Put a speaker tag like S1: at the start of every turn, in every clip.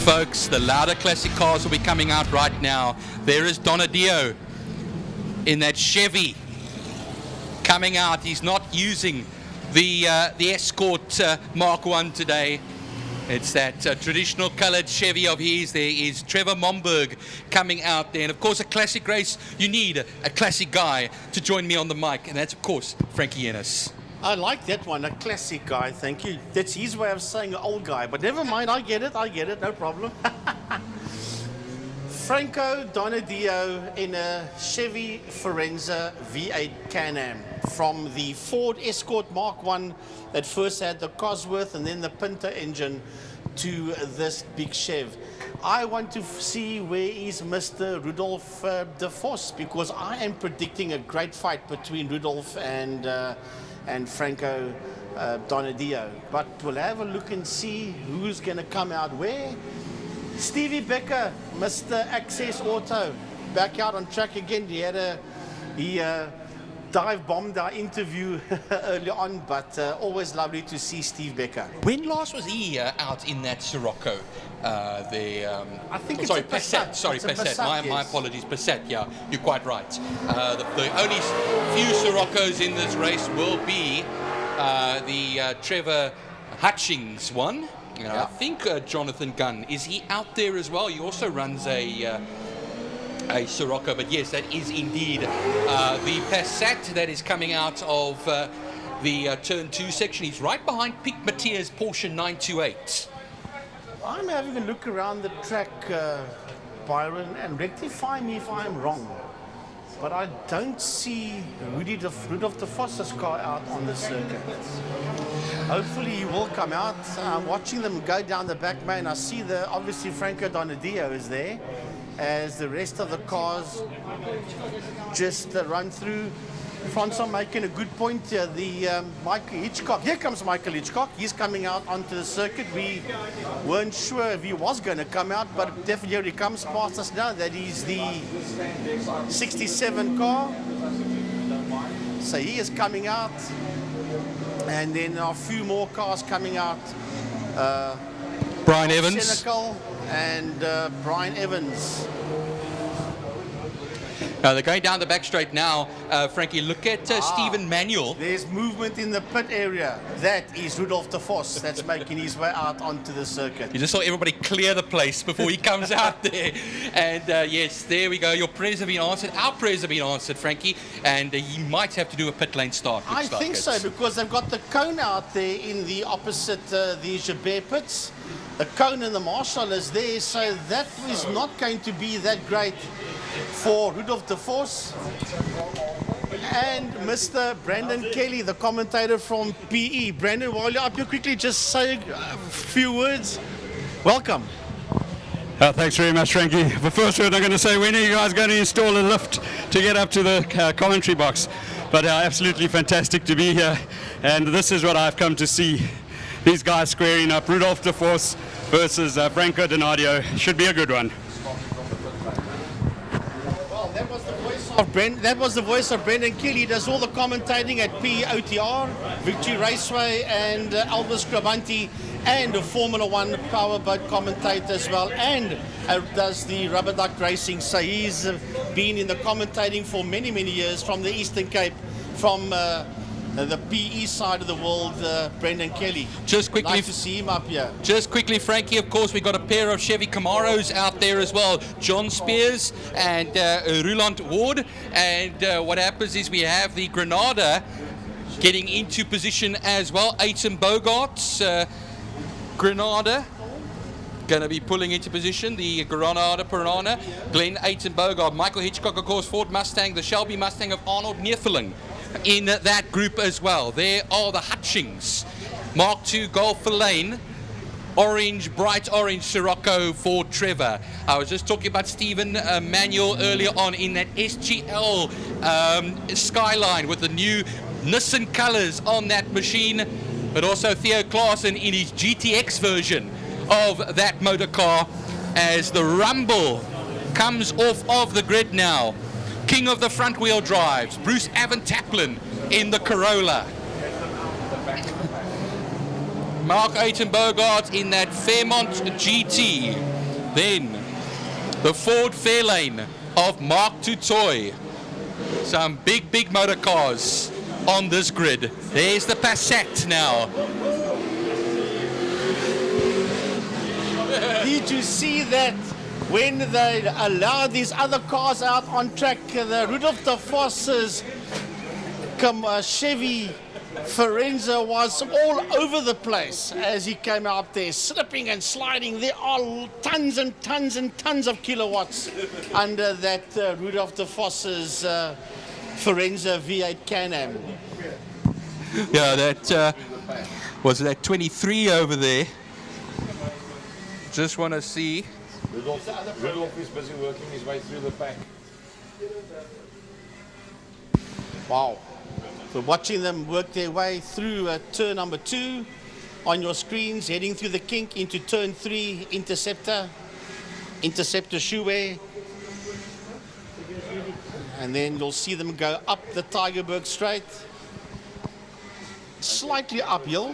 S1: Folks, the Laude Classic cars will be coming out right now. There is Donadio in that Chevy coming out. He's not using the Escort Mark 1 today. It's that traditional coloured Chevy of his. There is Trevor Momberg coming out there. And of course, a classic race, you need a classic guy to join me on the mic. And that's, of course, Frankie Ennis.
S2: I like that one, a classic guy, thank you. That's his way of saying an old guy, but never mind, I get it, no problem. Franco Donadio in a Chevy Forenza V8 Can-Am from the Ford Escort Mark 1 that first had the Cosworth and then the Pinto engine to this big Chev. I want to see where is Mr. Rudolf de Vos, because I am predicting a great fight between Rudolf and Franco Donadio. But we'll have a look and see who's going to come out where. Stevie Becker, Mr. Access Auto, back out on track again. He dive bombed our interview early on, but always lovely to see Steve Becker.
S1: When last was he out in that Sirocco?
S2: I think it's
S1: sorry,
S2: a Passat.
S1: Sorry, Passat.
S2: Yes.
S1: My apologies, Passat. Yeah, you're quite right. The only few Siroccos in this race will be the Trevor Hutchings one. I think Jonathan Gunn, is he out there as well? He also runs a Sirocco, but yes, that is indeed the Passat that is coming out of the Turn 2 section. He's right behind Pic Matthias Porsche 928.
S2: I'm having a look around the track, Byron, and rectify me if I'm wrong, but I don't see Rudolf de Vos's car out on the circuit. Hopefully he will come out. I'm watching them go down the back main. I see obviously Franco Donadio is there, as the rest of the cars just run through. Francois making a good point here. The Michael Hitchcock. Here comes Michael Hitchcock. He's coming out onto the circuit. We weren't sure if he was going to come out, but definitely here he comes past us now. That is the 67 car. So he is coming out. And then a few more cars coming out.
S1: Brian Evans.
S2: Senecal and Brian Evans.
S1: They're going down the back straight now. Frankie, look at Stephen Manuel.
S2: There's movement in the pit area. That is Rudolf de Vos that's making his way out onto the circuit.
S1: You just saw everybody clear the place before he comes out there. And yes, there we go. Your prayers have been answered. Our prayers have been answered, Frankie. And he might have to do a pit lane start.
S2: I think so, because they've got the cone out there in the opposite the Gibert pits. The cone and the marshal is there, so that is not going to be that great for Rudolf de Vos. And Mr. Brandon Kelly, the commentator from PE. Brandon, while you're up here, quickly just say a few words. Welcome.
S3: Thanks very much, Frankie. The first word I'm going to say, when are you guys going to install a lift to get up to the commentary box? But absolutely fantastic to be here. And this is what I've come to see. These guys squaring up. Rudolf de Vos versus Franco Donadio. Should be a good one.
S2: That was the voice of Brendan Kelly. He does all the commentating at POTR, Victory Raceway, and Elvis Grabanti, and a Formula One powerboat commentator as well, and does the rubber duck racing. So he's been in the commentating for many, many years from the Eastern Cape, from the PE side of the world, Brendan Kelly.
S1: Just quickly,
S2: nice to see him up here.
S1: Just quickly, Frankie, of course, we've got a pair of Chevy Camaros out there as well. John Spears and Roland Ward. And what happens is we have the Granada getting into position as well. Aiton Bogarts, Granada, going to be pulling into position. The Granada Piranha, Glenn Aiton Bogart, Michael Hitchcock, of course, Ford Mustang, the Shelby Mustang of Arnold Neerfeling in that group as well. There are the Hutchings, Mark II Golf Lane, orange, bright orange Sirocco for Trevor. I was just talking about Stephen Manuel earlier on in that SGL Skyline with the new Nissan colors on that machine, but also Theo Klaassen in his GTX version of that motor car as the Rumble comes off of the grid now. King of the front wheel drives, Bruce Avon Taplin in the Corolla. Mark Aiton Bogart in that Fairmont GT. Then the Ford Fairlane of Mark Tutoy. Some big motor cars on this grid. There's the Passat now.
S2: Did you see that when they allowed these other cars out on track, the Rudolf de Voss's Chevy Forenza was all over the place as he came out there, slipping and sliding. There are tons and tons and tons of kilowatts under that Rudolf de Voss's Forenza V8 Can-Am.
S1: Yeah, that was that 23 over there. Just want to see.
S4: Rudolf is busy working his way through the pack.
S2: Wow. So watching them work their way through turn number 2 on your screens, heading through the kink into turn 3, Interceptor Shoeway. And then you'll see them go up the Tygerberg Straight. Slightly uphill.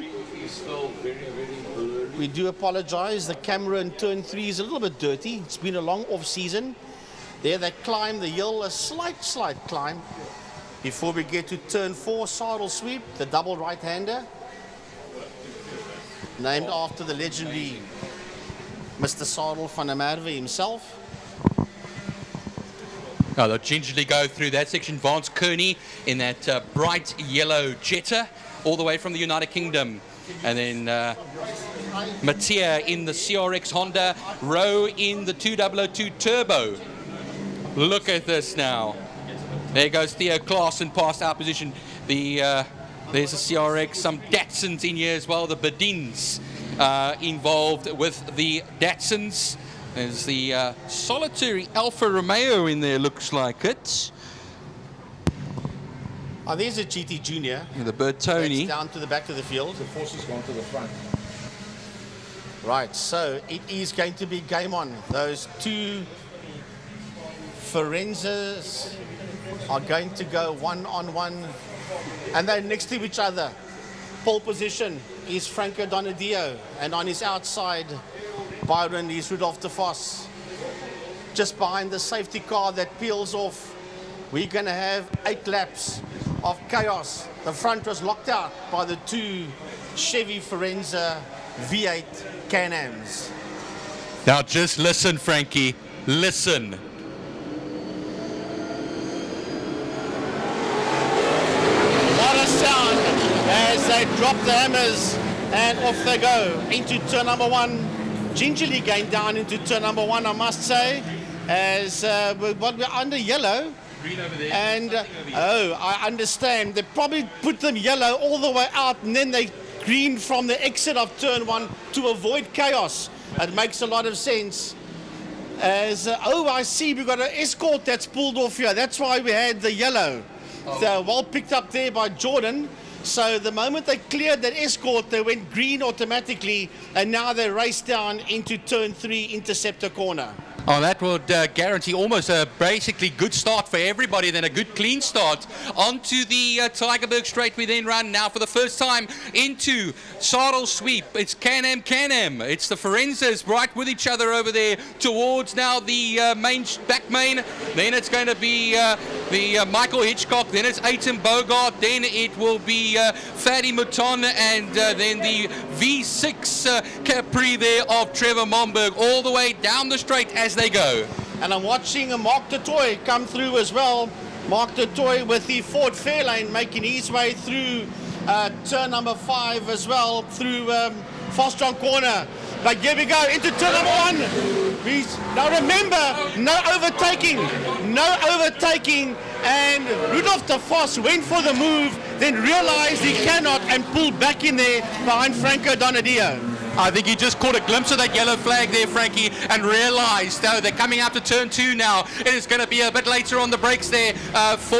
S2: We do apologize. The camera in turn 3 is a little bit dirty. It's been a long off season. There they climb the hill, a slight climb. Before we get to turn 4, Saddle Sweep, the double right-hander. Named after the legendary Mr. Saddle van der Merwe himself.
S1: Now they'll gingerly go through that section. Vance Kearney in that bright yellow Jetta, all the way from the United Kingdom. And then Mattia in the CRX Honda, Rowe in the 2002 Turbo. Look at this now. There goes Theo Klaassen past our position. There's a CRX, some Datsuns in here as well. The Bedins involved with the Datsuns. There's the solitary Alfa Romeo in there, looks like it.
S2: Oh, there's a GT Junior.
S1: The Bertoni.
S2: Down to the back of the field.
S4: The force has gone to the front.
S2: Right, so it is going to be game on. Those two Forenzas are going to go one-on-one, and they're next to each other. Pole position is Franco Donadio, and on his outside, Byron is Rudolf de Vos. Just behind the safety car that peels off, we're going to have 8 laps of chaos. The front was locked out by the two Chevy Forenza V8 Can-Ams.
S1: Now just listen, Frankie, listen.
S2: What a sound as they drop the hammers and off they go into turn number 1. Gingerly going down into turn number 1, I must say, as we're under yellow.
S1: Green over there.
S2: And oh, I understand. They probably put them yellow all the way out, and then they green from the exit of turn 1 to avoid chaos. It makes a lot of sense. As oh, I see, we've got an Escort that's pulled off here. That's why we had the yellow.
S1: Oh.
S2: So well picked up there by Jordan. So the moment they cleared that Escort, they went green automatically, and now they race down into turn 3, Interceptor corner.
S1: Oh, that would guarantee almost a basically good start for everybody, then a good clean start. Onto the Tygerberg Straight we then run now for the first time into Saddle Sweep. It's Can-Am. It's the Forenzas right with each other over there towards now the back main. Then it's going to be the Michael Hitchcock. Then it's Aiton Bogart. Then it will be Fadi Mouton, and then the V6 Capri there of Trevor Momberg all the way down the straight as they go.
S2: And I'm watching Mark Tutoy come through as well. Mark Tutoy with the Ford Fairlane making his way through turn number 5 as well, through Fostron corner. But here we go into turn number 1. Now remember, no overtaking, and Rudolf de Vos went for the move, then realized he cannot and pulled back in there behind Franco Donadio.
S1: I think he just caught a glimpse of that yellow flag there, Frankie, and realised, they're coming out to turn 2 now. It is going to be a bit later on the brakes there for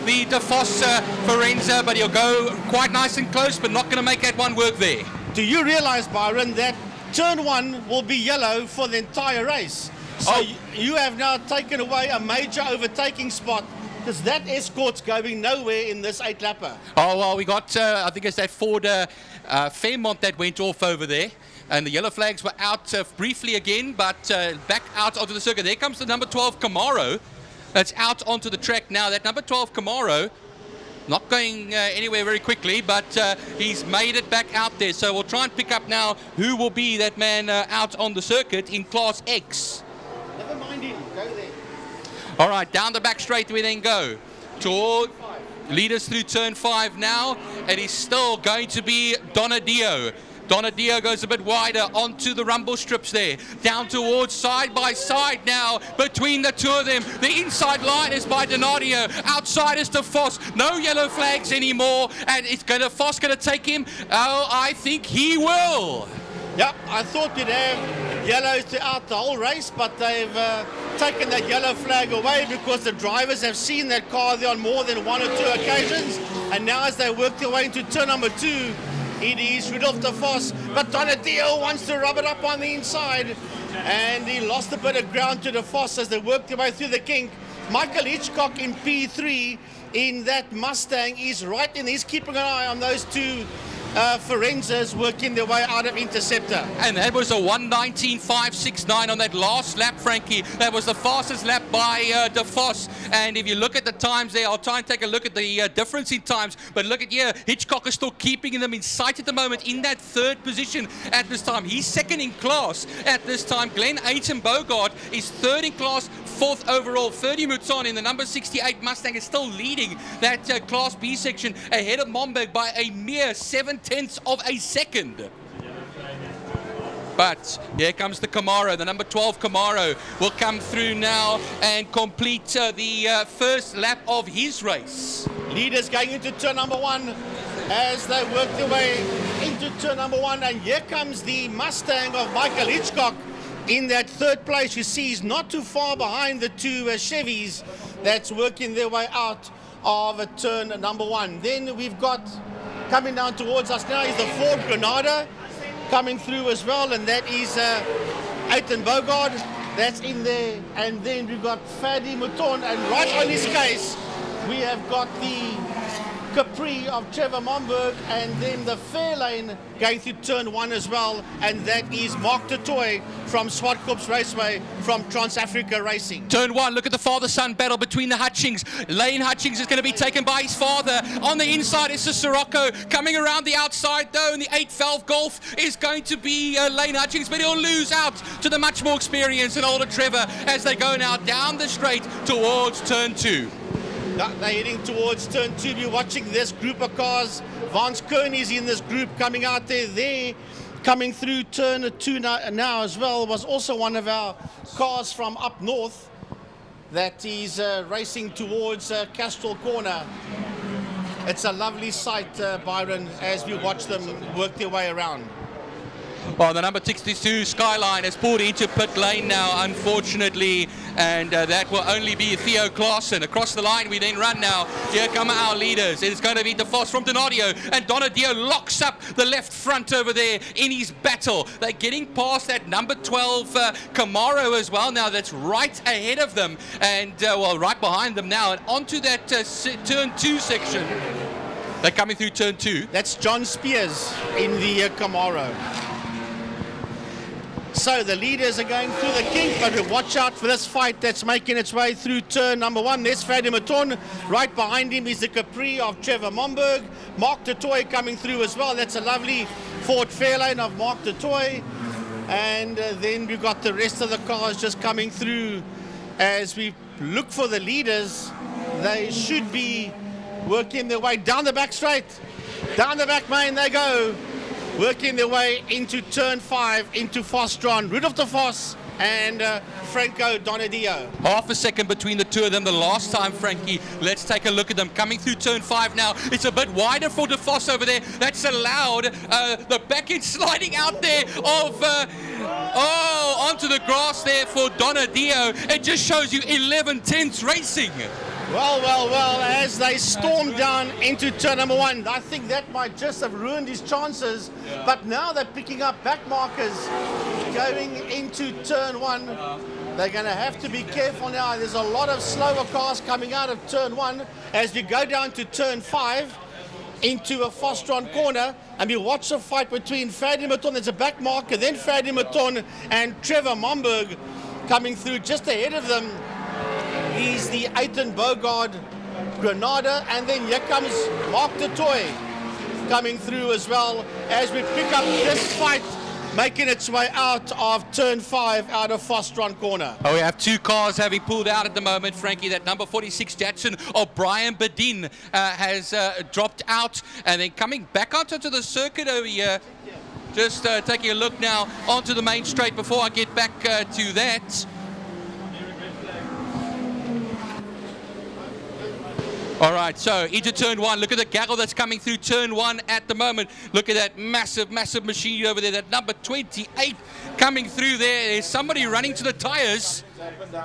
S1: the De Vos Forenza, but he'll go quite nice and close, but not going to make that one work there.
S2: Do you realise, Byron, that turn 1 will be yellow for the entire race? So you have now taken away a major overtaking spot, because that Escort's going nowhere in this 8-lapper.
S1: Oh, well, we got, I think it's that Ford Fairmont that went off over there. And the yellow flags were out briefly again, but back out onto the circuit. There comes the number 12 Camaro. That's out onto the track now. That number 12 Camaro, not going anywhere very quickly, but he's made it back out there. So we'll try and pick up now who will be that man out on the circuit in Class X.
S2: Never mind him, go there.
S1: All right, down the back straight we then go. Toward leaders through turn 5 now. It is still going to be Donadio. Donadio goes a bit wider onto the rumble strips there. Down towards side by side now between the two of them. The inside line is by Donadio. Outside is to Foss. No yellow flags anymore. And it's Foss going to take him? Oh, I think he will.
S2: Yep, I thought we'd have yellows throughout the whole race, but they've taken that yellow flag away because the drivers have seen that car there on more than 1 or 2 occasions. And now as they work their way into turn number 2, it is Rudolf de Vos, but Donadio wants to rub it up on the inside, and he lost a bit of ground to de Vos as they worked their way through the kink. Michael Hitchcock in P3 in that Mustang is right in. He's keeping an eye on those two Forenzas working their way out of Interceptor.
S1: And that was a 1:19.569 on that last lap, Frankie. That was the fastest lap by de Vos. And if you look at the times there, I'll try and take a look at the difference in times. But look at here, Hitchcock is still keeping them in sight at the moment in that 3rd position at this time. He's 2nd in class at this time. Glenn Ayton Bogart is 3rd in class, 4th overall. Ferdy Mouton in the number 68 Mustang is still leading that Class B section ahead of Momberg by a mere 7/10 of a second. But here comes the Camaro. The number 12 Camaro will come through now and complete the first lap of his race.
S2: Leaders going into turn number 1 as they work their way into turn number 1. And here comes the Mustang of Michael Hitchcock in that 3rd place. You see he's not too far behind the 2 Chevys that's working their way out of turn number 1. Then we've got coming down towards us now is the Ford Granada coming through as well, and that is Ayton Bogart that's in there. And then we've got Ferdy Mouton, and right on his case we have got the Capri of Trevor Momberg, and then the Fairlane going through turn 1 as well, and that is Mark de Toy from Swartkops Raceway from Trans-Africa Racing.
S1: Turn 1, look at the father-son battle between the Hutchings. Lane Hutchings is going to be taken by his father. On the inside is the Sirocco. Coming around the outside though, and the 8-valve Golf is going to be Lane Hutchings, but he'll lose out to the much more experienced and older Trevor as they go now down the straight towards turn 2.
S2: They're heading towards turn 2. We're watching this group of cars. Vance Kearney's in this group coming out there. They're coming through turn 2 now as well. Was also one of our cars from up north that is racing towards Castrol Corner. It's a lovely sight, Byron, as we watch them work their way around.
S1: Well, the number 62 Skyline has pulled into pit lane now, unfortunately, and that will only be Theo Klaassen. Across the line we then run now. Here come our leaders. It's going to be de Vos from Donadio, and Donadio locks up the left front over there in his battle. They're getting past that number 12 Camaro as well now. That's right ahead of them, and well, right behind them now, and onto that turn 2 section. They're coming through turn 2.
S2: That's John Spears in the Camaro. So the leaders are going through the kink, but watch out for this fight that's making its way through turn number 1. There's Ferdy Mouton. Right behind him is the Capri of Trevor Momberg. Mark de Toy coming through as well. That's a lovely Ford Fairlane of Mark de Toy. And then we've got the rest of the cars just coming through as we look for the leaders. They should be working their way down the back straight. Down the back main they go. Working their way into turn 5, into Fostron, Rudolf de Vos and Franco Donadio.
S1: Half a second between the two of them the last time, Frankie. Let's take a look at them. Coming through turn 5 now. It's a bit wider for de Vos over there. That's allowed. The back end sliding out there of... onto the grass there for Donadio. It just shows you 11/10 racing.
S2: Well, as they storm down into turn number 1, I think that might just have ruined his chances. Yeah. But now they're picking up back markers going into turn 1. They're going to have to be careful now. There's a lot of slower cars coming out of turn 1. As we go down to turn 5, into a Fostron corner, and we watch the fight between Fadi Maton, there's a back marker, then Fadi Maton and Trevor Momberg coming through. Just ahead of them is the Aiton Bogard Granada, and then here comes Mark de Toy coming through as well as we pick up this fight, making its way out of turn 5 out of Fostron corner.
S1: Oh, we have 2 cars having pulled out at the moment, Frankie. That number 46 Jackson of Brian Bedin has dropped out, and then coming back onto the circuit over here. Just taking a look now onto the main straight before I get back to that. All right, so into turn 1. Look at the gaggle that's coming through turn 1 at the moment. Look at that massive machine over there. That number 28 coming through there. There's somebody running to the tires.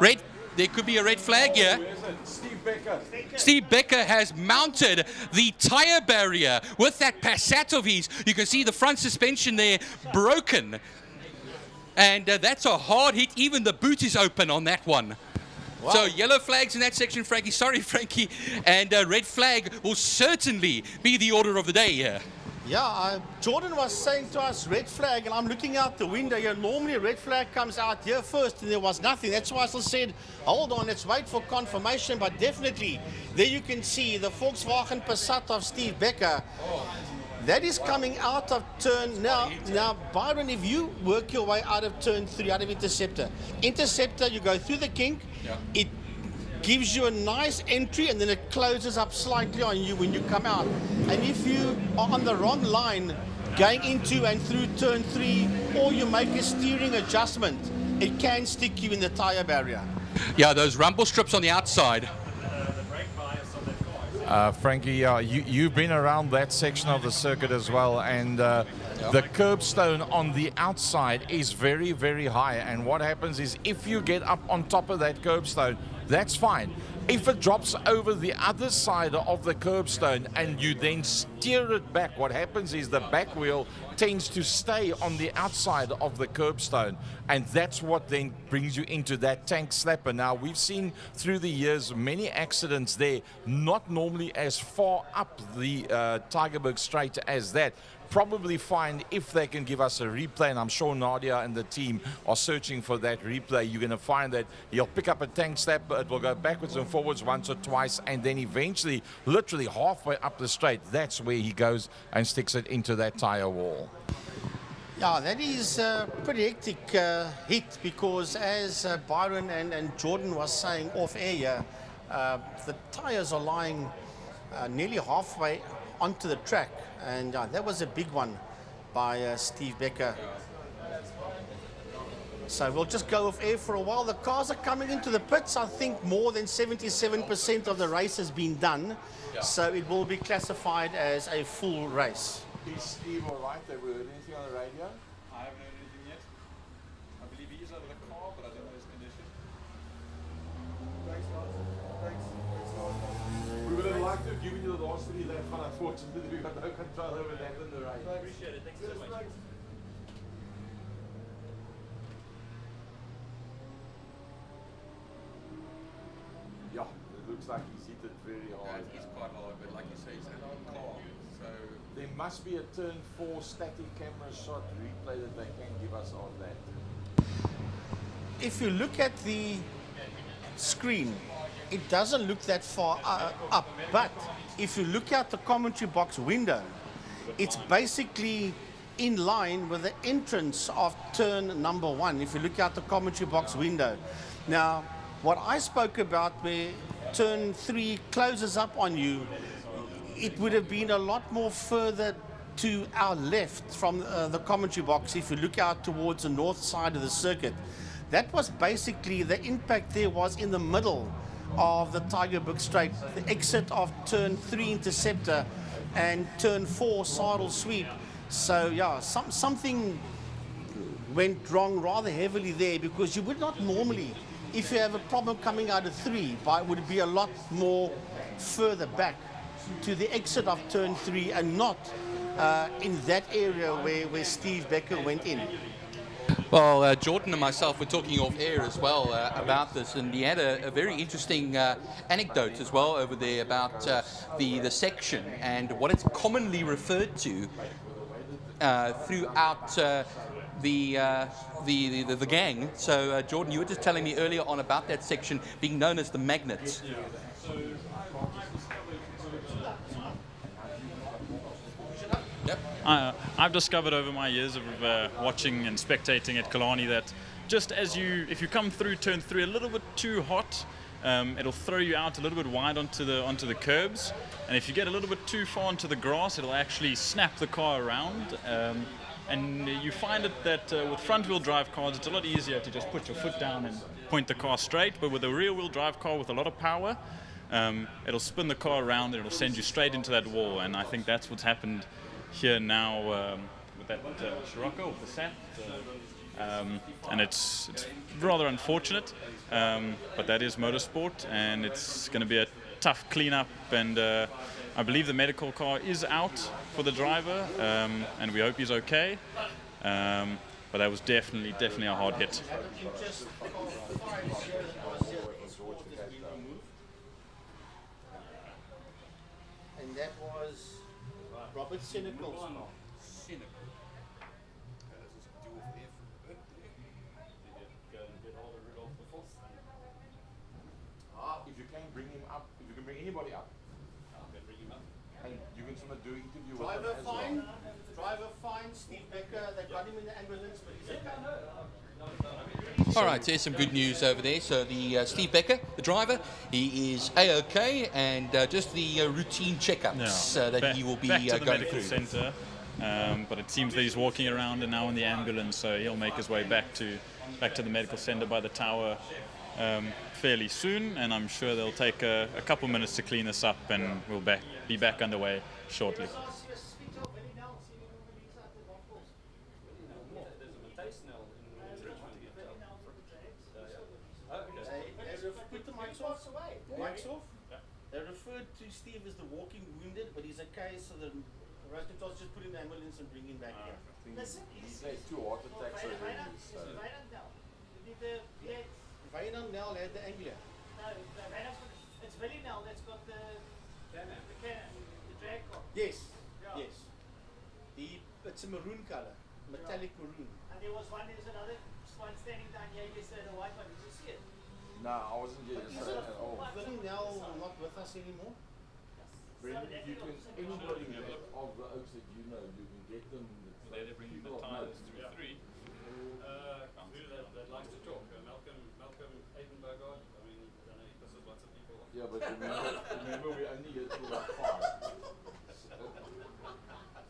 S1: Red. There could be a red flag here.
S4: Steve Becker.
S1: Steve Becker has mounted the tire barrier with that Passat of his. You can see the front suspension there broken. And that's a hard hit. Even the boot is open on that one. Wow. So yellow flags in that section, Frankie. Sorry, Frankie. And red flag will certainly be the order of the day here.
S2: Yeah, Jordan was saying to us red flag, and I'm looking out the window here. Normally a red flag comes out here first, and there was nothing. That's why I still said, hold on, let's wait for confirmation. But definitely, there you can see the Volkswagen Passat of Steve Becker. That is coming out of turn now. Now, Byron, if you work your way out of turn 3, out of Interceptor, you go through the kink. Yeah. It gives you a nice entry, and then it closes up slightly on you when you come out. And if you are on the wrong line going into and through turn 3, or you make a steering adjustment, it can stick you in the tire barrier.
S1: Yeah, those rumble strips on the outside.
S4: Frankie, you've been around that section of the circuit as well, and the curbstone on the outside is very, very high. And what happens is if you get up on top of that curbstone, that's fine. If it drops over the other side of the curbstone and you then steer it back, what happens is the back wheel tends to stay on the outside of the curbstone, and that's what then brings you into that tank slapper. Now, we've seen through the years many accidents there, not normally as far up the Tygerberg Straight as that. Probably fine if they can give us a replay, and I'm sure Nadia and the team are searching for that replay. You're going to find that he'll pick up a tank slapper, it will go backwards and forwards once or twice, and then eventually, literally halfway up the straight, that's where he goes and sticks it into that tire wall.
S2: Yeah, that is a pretty hectic hit, because as Byron and Jordan was saying off air here, the tires are lying nearly halfway onto the track, and that was a big one by Steve Becker. So we'll just go off air for a while. The cars are coming into the pits. I think more than 77% of the race has been done, so it will be classified as a full race.
S4: Is Steve all right? Have we heard anything on the radio?
S3: I haven't heard anything yet. I believe he is out of the car, but I don't know his condition.
S4: Thanks, guys. Thanks. We would have liked to have given you the last 3 laps, but unfortunately we've got no control over that in the race.
S3: I appreciate it. Thanks so much.
S4: Yeah, it looks like he's hit it very hard.
S1: It's quite hard, but like you say, it's an old car. So
S4: There must be a turn 4 static camera shot replay that they can give us on that.
S2: If you look at the screen, it doesn't look that far up, but if you look out the commentary box window, it's basically in line with the entrance of turn number 1, if you look out the commentary box window. Now, what I spoke about where turn 3 closes up on you, it would have been a lot more further to our left from the commentary box if you look out towards the north side of the circuit. That was basically, the impact there was in the middle of the Tygerberg Straight, the exit of turn 3 Interceptor and turn 4 Saddle Sweep. So yeah, something went wrong rather heavily there, because you would not normally, if you have a problem coming out of 3, but it would be a lot more further back to the exit of turn 3 and not in that area where Steve Becker went in.
S1: Well, Jordan and myself were talking off air as well about this, and he had a very interesting anecdote as well over there about the section and what it's commonly referred to throughout the gang. So, Jordan, you were just telling me earlier on about that section being known as the magnets. Yep.
S5: I've discovered over my years of watching and spectating at Killarney that just if you come through turn 3 a little bit too hot, it'll throw you out a little bit wide onto the curbs, and if you get a little bit too far onto the grass, it'll actually snap the car around. And you find it that with front-wheel drive cars, it's a lot easier to just put your foot down and point the car straight. But with a rear-wheel drive car with a lot of power, it'll spin the car around and it'll send you straight into that wall. And I think that's what's happened here now with that Scirocco, with the Sat. And it's rather unfortunate, but that is motorsport, and it's going to be a tough cleanup. And I believe the medical car is out for the driver, and we hope he's okay. But that was definitely a hard hit.
S2: And that was Robert Senecal's car.
S4: If you can bring him up, if you can bring anybody up, and you can sort of do interview with him as well.
S2: Driver fine, Steve Becker, they got him in the ambulance, but he's okay.
S1: All right, there's some good news over there. So the Steve Becker, the driver, he is A-OK, and just the routine checkups that he will be
S5: back to the
S1: going
S5: medical
S1: through.
S5: center, but it seems that he's walking around and now in the ambulance, so he'll make his way back to the medical center by the tower fairly soon, and I'm sure they'll take a couple minutes to clean this up, and we'll be back underway shortly.
S2: Mike's off. They referred to Steve as the walking wounded, but he's okay, so the hospital's just put him in the ambulance and bring him back here.
S4: He's had 2 heart attacks already. So.
S2: Wynand Nel had the Anglia.
S6: It's Willie now that's got the cannon, the drag car.
S2: Yes, yes. It's a maroon color, metallic maroon.
S6: And there's another one standing down here yesterday, the white one. Did you see it?
S4: No, I wasn't here yesterday at all.
S2: Willie Nel not with us anymore?
S4: Brendan, if you can, anybody of the Oaks that you know, you can get them.
S5: They're bringing the tires through 3.
S7: That likes to talk. Malcolm Aidenbergard. I mean, I don't know, he pisses lots of people off.
S4: Yeah, but remember we're only here till about 5.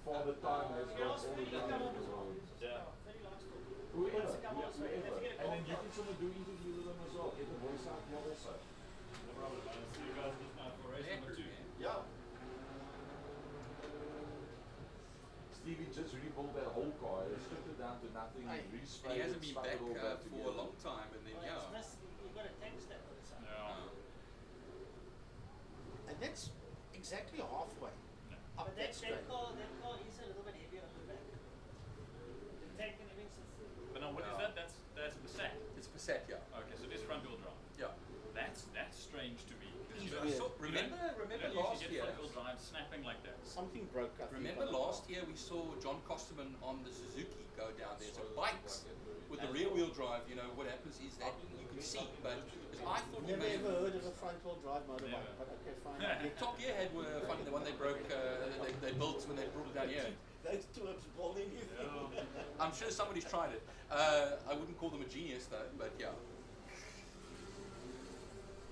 S4: Father Time has got all the young people.
S5: Yeah.
S4: Whoever. And then you can sort of do interview with them as well. Get the voice out here also.
S5: See you guys just now for race number 2.
S2: Yeah.
S4: Stevie just rebuilt that whole car. He stripped it down to nothing.
S1: He hasn't been back for a long time, and then
S6: You've got a tank stand on the side.
S2: And that's exactly halfway up
S6: But
S2: that
S6: that
S2: straight.
S6: car is a little bit heavier on the back. The tank and everything's
S5: But now what is that? That's the Sat.
S1: it's Passat, yeah.
S5: Okay, so it is front-wheel drive.
S1: Yeah.
S5: That's strange to me.
S1: Remember last
S5: you
S1: year?
S5: get front-wheel drive snapping like that.
S2: Something broke up.
S1: Remember last year we saw John Costerman on the Suzuki go down there. So bikes with the rear-wheel drive, what happens is that you can see, but I thought
S2: Never ever heard of a front-wheel drive motorbike, but okay, fine.
S1: Top Gear had were funny. The one they broke, they built when they brought it down here.
S2: Those two have bowled anything.
S1: I'm sure somebody's tried it. I wouldn't call them a genius though, but yeah.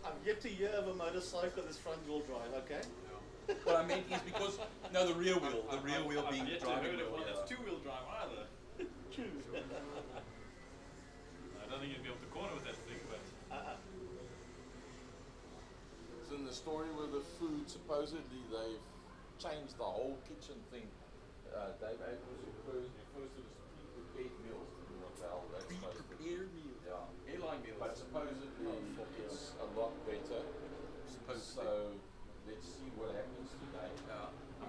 S2: I'm yet to hear of a motorcycle that's front-wheel drive, okay?
S1: What I meant is because the rear wheel being the driving wheel.
S5: That's two-wheel drive either.
S2: True.
S5: I don't think you'd be able to corner with that thing, but
S4: So in the story with the food, supposedly they've changed the whole kitchen thing. Dave Abrams refers to the prepared meals to do what the hell that's supposed to be.
S1: Pre-prepared meals.
S4: Yeah.
S1: Airline meals.
S4: But supposedly it's a lot better. So let's see what happens today.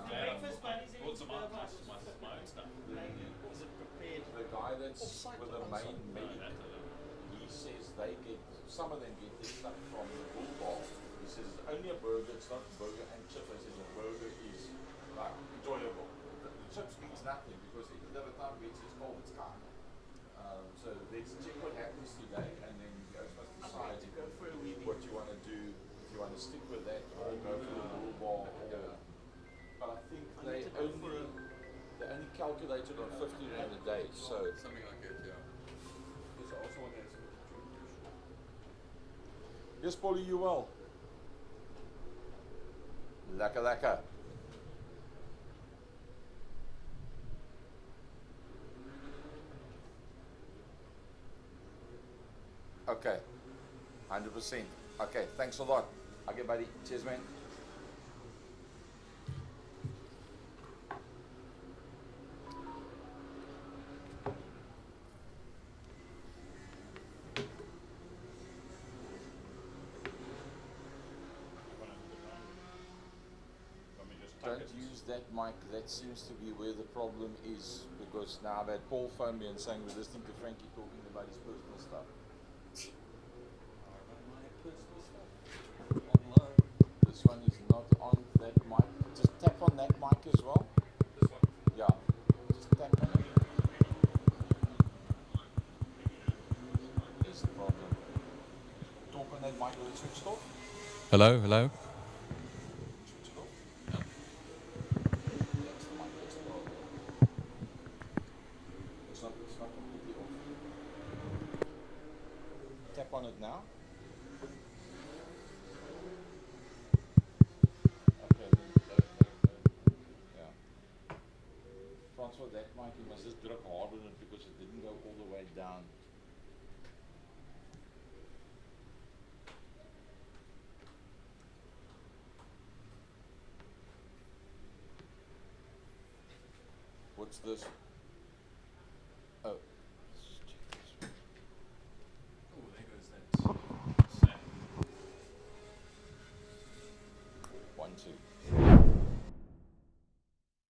S6: Breakfast bunnies
S5: bought some out, my own stuff.
S2: Is it prepared?
S4: The guy guy that's with the main medic, he says they get, some of them get their stuff from the bull bar. He says it's only a burger, it's not burger and chips. He says a burger is like enjoyable. The chips means nothing because by the time it gets cold, it's gone. So let's check what happens today, and then you guys must decide what you want to do. If you want to stick with that or go for the bull bar. But I think they only calculated on 50 rand a day. So
S1: Something like that, yeah.
S4: yes, Polly, you well. Lekker, lekker. Okay, 100%. Okay, thanks a lot. Okay, buddy. Cheers, man. Don't use that mic. That seems to be where the problem is, because now I've had Paul phone me and saying we're listening to Frankie talking about his personal stuff. This one is not on that mic. Just tap on that mic as well.
S7: This one.
S4: Yeah. Just tap on it. There's the problem. Talk on that mic. Will it switch off?
S1: Hello, hello.
S4: Switch it off. That's the mic. That's the problem. It's not completely off. Tap on it now. Okay, then go. Yeah. Transfer that mic, you must just druk hard on it because it didn't go all the way down. What's this? Oh. Let's check this one.
S5: Oh, there goes that.
S4: 1, 2.